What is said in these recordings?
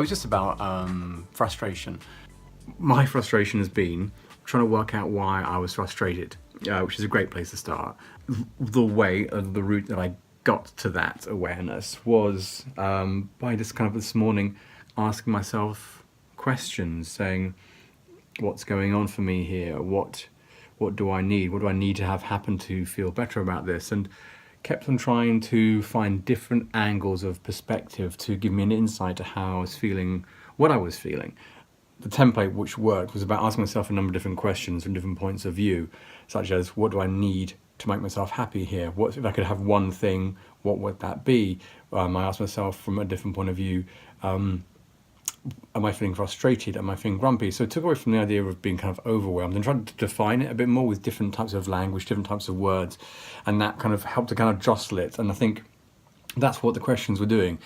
was just about frustration. My frustration has been trying to work out why I was frustrated, which is a great place to start. The route that I got to that awareness was by just kind of this morning asking myself questions, saying, what's going on for me here? What do I need? What do I need to have happen to feel better about this? And kept on trying to find different angles of perspective to give me an insight to how I was feeling, what I was feeling. The template which worked was about asking myself a number of different questions from different points of view, such as, what do I need to make myself happy here? What if I could have one thing, what would that be? I asked myself from a different point of view, am I feeling frustrated? Am I feeling grumpy? So it took away from the idea of being kind of overwhelmed and tried to define it a bit more with different types of language, different types of words, and that kind of helped to kind of jostle it. And I think that's what the questions were doing.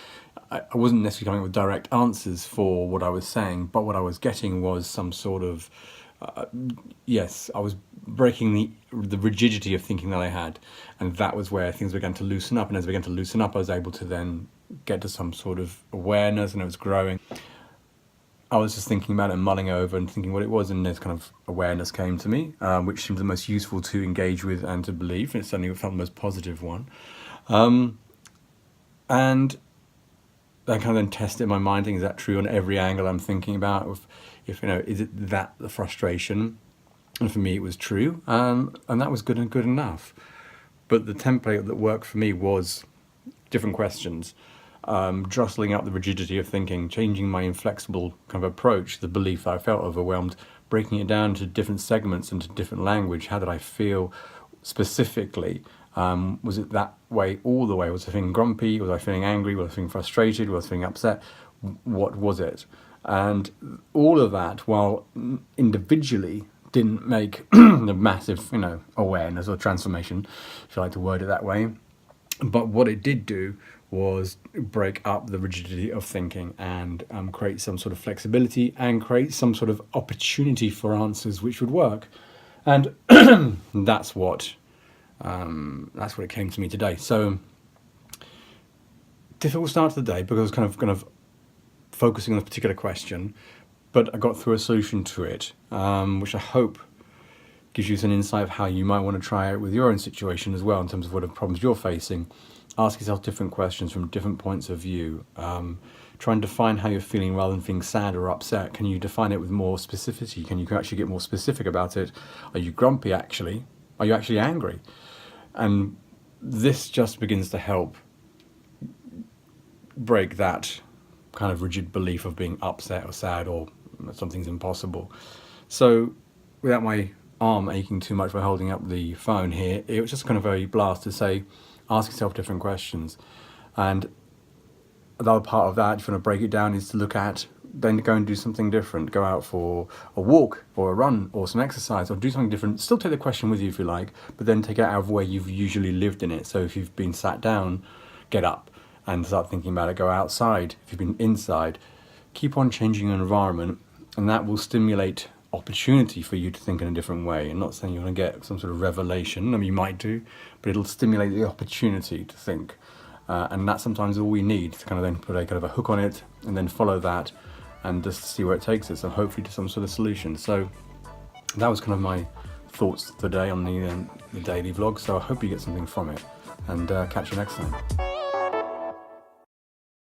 I wasn't necessarily coming up with direct answers for what I was saying, but what I was getting was some sort of, yes, I was breaking the rigidity of thinking that I had, and that was where things began to loosen up. And as I began to loosen up, I was able to then get to some sort of awareness, and it was growing. I was just thinking about it and mulling over and thinking what it was, and this kind of awareness came to me, which seemed the most useful to engage with and to believe. And it certainly felt the most positive one. And I kind of then tested in my mind, is that true on every angle I'm thinking about? If is it that the frustration? And for me, it was true, and that was good enough. But the template that worked for me was different questions, jostling up the rigidity of thinking, changing my inflexible kind of approach, the belief that I felt overwhelmed, breaking it down to different segments and to different language. How did I feel specifically? Was it that way all the way? Was I feeling grumpy? Was I feeling angry? Was I feeling frustrated? Was I feeling upset? What was it? And all of that, while individually didn't make the massive, awareness or transformation, if you like to word it that way, but what it did do was break up the rigidity of thinking and create some sort of flexibility and create some sort of opportunity for answers which would work. And that's what it came to me today. So difficult start to the day because I was kind of focusing on a particular question, but I got through a solution to it, which I hope gives you some insight of how you might want to try it with your own situation as well, in terms of what problems you're facing. Ask yourself different questions from different points of view. Try and define how you're feeling rather than feeling sad or upset. Can you define it with more specificity? Can you actually get more specific about it? Are you grumpy actually? Are you actually angry? And this just begins to help break that kind of rigid belief of being upset or sad or something's impossible. So without my arm aching too much by holding up the phone here, it was just kind of a blast to say, ask yourself different questions. And the other part of that, if you want to break it down, is to look at, then go and do something different. Go out for a walk or a run or some exercise or do something different. Still take the question with you if you like, but then take it out of where you've usually lived in it. So if you've been sat down, get up and start thinking about it. Go outside. If you've been inside, keep on changing your environment, and that will stimulate opportunity for you to think in a different way. I'm not saying you're going to get some sort of revelation. I mean, you might do, but it'll stimulate the opportunity to think. And that's sometimes all we need to kind of then put a kind of a hook on it and then follow that and just see where it takes us and hopefully to some sort of solution. So that was kind of my thoughts today on the daily vlog. So I hope you get something from it, and catch you next time.